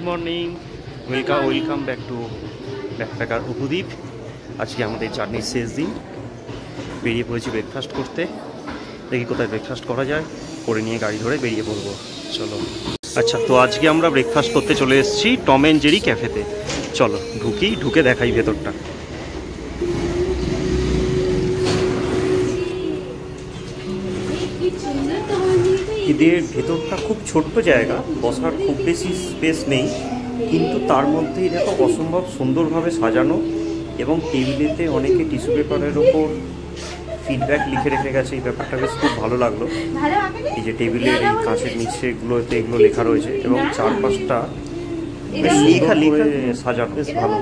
Good morning, welcome back to backpacker উপদ্বীপ। আজকে আমাদের জার্নির শেষ দিন, বেরিয়ে পড়েছি ব্রেকফাস্ট করতে। দেখি কোথায় ব্রেকফাস্ট করা যায়, করে নিয়ে গাড়ি ধরে বেরিয়ে পড়বো। চলো। আচ্ছা, তো আজকে আমরা ব্রেকফাস্ট করতে চলে এসেছি টম অ্যান্ড জেরি ক্যাফেতে। চলো ঢুকে দেখাই ভেতরটা। এদের ভেতরটা খুব ছোট্ট জায়গা, বসার খুব বেশি স্পেস নেই, কিন্তু তার মধ্যেই দেখো অসম্ভব সুন্দরভাবে সাজানো, এবং টেবিলেতে অনেকে টিস্যু পেপারের ওপর ফিডব্যাক লিখে রেখে গেছে। এই ব্যাপারটা বেশ খুব ভালো লাগলো। এই যে টেবিলের এই কাঁচের নিচেগুলোতে এগুলো লেখা রয়েছে, এবং চারপাশটা বেশ সুন্দর করে সাজানো, বেশ ভালো।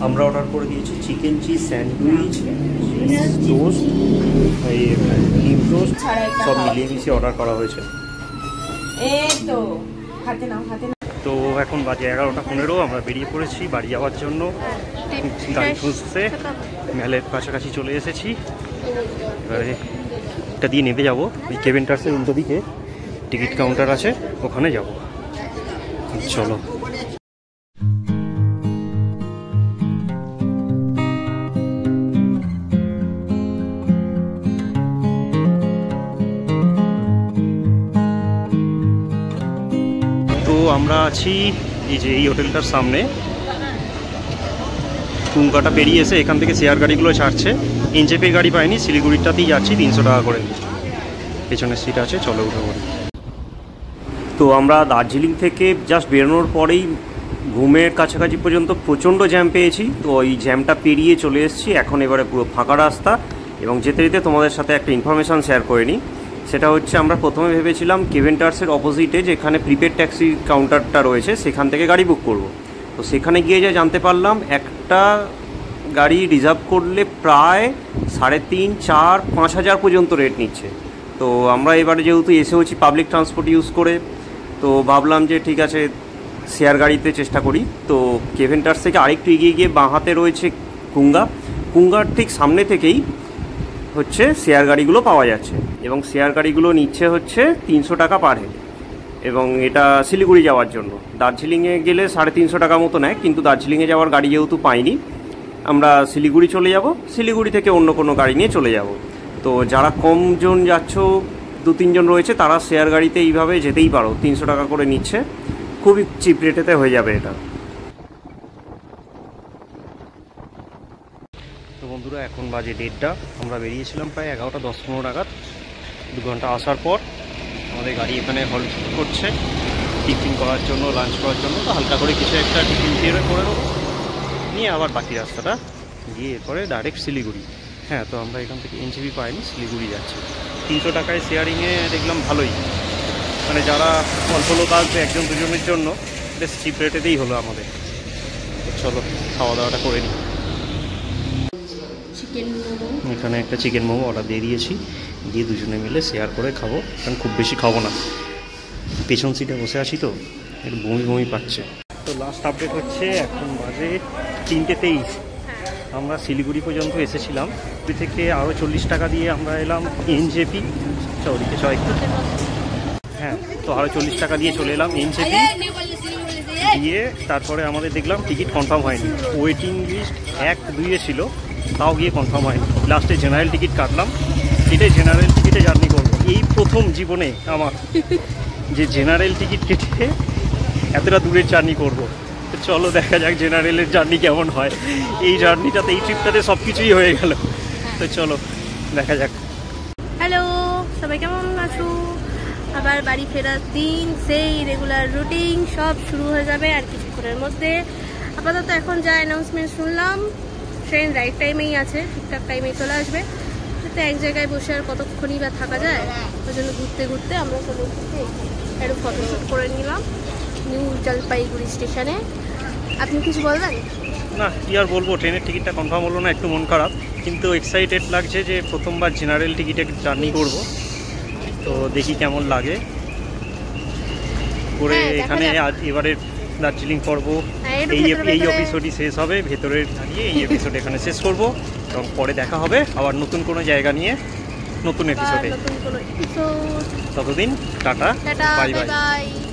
আমরা অর্ডার করে দিয়েছি চিকেন চিজ স্যান্ডউইচ, টোস্ট, ডিম টোস্ট, সব মিলিয়ে মিশিয়ে অর্ডার করা হয়েছে। তো এখন বাজে 11:15, আমরা বেরিয়ে পড়েছি বাড়ি যাওয়ার জন্য। গাড়ি খুঁজতে মেলের কাছাকাছি চলে এসেছি। এবারে এটা দিয়ে নেমে যাবো, ওই কেভেন্টার্সের উল্টো দিকে টিকিট কাউন্টার আছে, ওখানে যাব। চলো। আমরা আছি এই হোটেলটার সামনে। কুমকাটা পেরিয়ে এসে এখান থেকে শেয়ার গাড়িগুলো ছাড়ছে। এনজেপির গাড়ি পাইনি, শিলিগুড়িটাতেই যাচ্ছি, 300 টাকা করে পেছনের সিট আছে। চলো উঠে পড়ি। তো আমরা দার্জিলিং থেকে জাস্ট বেরোনোর পরেই ঘুমের কাছাকাছি পর্যন্ত প্রচণ্ড জ্যাম পেয়েছি। তো এই জ্যামটা পেরিয়ে চলে এসেছি, এখন এবারে পুরো ফাঁকা রাস্তা। এবং যেতে যেতে তোমাদের সাথে একটা ইনফরমেশান শেয়ার করে নিই। সেটা হচ্ছে, আমরা প্রথমে ভেবেছিলাম কেভেন্টার্সের অপোজিটে যেখানে প্রিপেড ট্যাক্সি কাউন্টারটা রয়েছে সেখান থেকে গাড়ি বুক করব। তো সেখানে গিয়ে যা জানতে পারলাম, একটা গাড়ি রিজার্ভ করলে প্রায় 3,500, 4,000, 5,000 পর্যন্ত রেট নিচ্ছে। তো আমরা এবারে যেহেতু এসেওছি পাবলিক ট্রান্সপোর্ট ইউজ করে, তো ভাবলাম যে ঠিক আছে শেয়ার গাড়িতে চেষ্টা করি। তো কেভেন্টার্স থেকে আরেকটু এগিয়ে গিয়ে বাঁ হাতে রয়েছে কুঙ্গার ঠিক সামনে থেকেই হচ্ছে শেয়ার গাড়িগুলো পাওয়া যাচ্ছে, এবং শেয়ার গাড়িগুলো নিচ্ছে হচ্ছে 300 টাকা পার হেড। এবং এটা শিলিগুড়ি যাওয়ার জন্য। দার্জিলিংয়ে গেলে 350 টাকা মতো নেয়, কিন্তু দার্জিলিংয়ে যাওয়ার গাড়ি যেহেতু পাইনি, আমরা শিলিগুড়ি চলে যাব। শিলিগুড়ি থেকে অন্য কোনো গাড়ি নিয়ে চলে যাব। তো যারা কম জন যাচ্ছ, 2-3 জন রয়েছে, তারা শেয়ার গাড়িতে এইভাবে যেতেই পারো। 300 টাকা করে নিচ্ছে, খুবই চিপ রেটেতে হয়ে যাবে এটা। তো বন্ধুরা, এখন বাজে 1:30। আমরা বেরিয়েছিলাম প্রায় 11:10-15 নাগাদ। 2 ঘন্টা আসার পর আমাদের গাড়ি এখানে হল্ট করছে টিফিন করার জন্য, লাঞ্চ করার জন্য। তো হালকা করে কিছু একটা টিফিন দিয়ে করে নেবো, নিয়ে আবার বাকি রাস্তাটা গিয়ে এরপরে ডাইরেক্ট শিলিগুড়ি। হ্যাঁ, তো আমরা এখান থেকে এনজেপি পাইনি, শিলিগুড়ি যাচ্ছি। 300 টাকায় শেয়ারিংয়ে দেখলাম ভালোই, মানে যারা অল্প লোক আসবে 1-2 জনের জন্য বেশ চিপ রেটেতেই হলো আমাদের। তো চলো খাওয়া দাওয়াটা করে নিই। এখানে একটা চিকেন মোমো অর্ডার দিয়ে দিয়েছি, দিয়ে 2 জনে মিলে শেয়ার করে খাবো, কারণ খুব বেশি খাবো না। পেছন সিটে বসে আছি তো একটু বমি পাচ্ছে। তো লাস্ট আপডেট হচ্ছে, এখন বাজে 3:23। আমরা শিলিগুড়ি পর্যন্ত এসেছিলাম। ওই থেকে আরও 40 টাকা দিয়ে আমরা এলাম এনজেপি। ওদিকে একটু, হ্যাঁ, তো আরও 40 টাকা দিয়ে চলে এলাম এনজেপি। দিয়ে তারপরে আমাদের দেখলাম টিকিট কনফার্ম হয়নি, ওয়েটিং লিস্ট 1-2-এ ছিল, তাও গিয়ে কনফার্ম হয়নি। লাস্টে জেনারেল টিকিট কাটলাম। এটাই জেনারেল টিকিটে জার্নি করবো, এই প্রথম জীবনে আমার যে জেনারেল টিকিট কেটে এতটা দূরের জার্নি করবো। তো চলো দেখা যাক জেনারেলের জার্নি কেমন হয়। এই জার্নিটাতে, এই ট্রিপটাতে সব কিছুই হয়ে গেল। তো চলো দেখা যাক। হ্যালো সবাই, কেমন আছো? আবার বাড়ি ফেরার দিন, সেই রেগুলার রুটিন সব শুরু হয়ে যাবে আর কিছুক্ষণের মধ্যে। আপাতত এখন যা অ্যানাউন্সমেন্ট শুনলাম, ট্রেন রাইট টাইমেই আছে, ঠিকঠাক টাইমেই চলে আসবে। তো এক জায়গায় বসে আর কতক্ষণই বা থাকা যায়, ওই জন্য ঘুরতে ঘুরতে আমরা চলে এসেছি। একটু ফটোশ্যুট করে নিলাম নিউ জলপাইগুড়ি স্টেশনে। আপনি কিছু বলবেন? না, কি আর বলবো, ট্রেনের টিকিটটা কনফার্ম হলো না, একটু মন খারাপ, কিন্তু এক্সাইটেড লাগছে যে প্রথমবার জেনারেল টিকিটে জার্নি করব। তো দেখি কেমন লাগে করে। হ্যাঁ, দেখা এখানে যাক। আজ এবারের দার্জিলিং পর্ব একটু এই ভেতরে ভেতরে। এপিসোডই শেষ হবে, ভেতরে দাঁড়িয়ে এই এপিসোড এখানে শেষ করব, এবং পরে দেখা হবে আবার নতুন কোনো জায়গা নিয়ে নতুন আবার এপিসোডে। নতুন কোনো এপিসোড। ততদিন tata, tata, bye bye bye. By.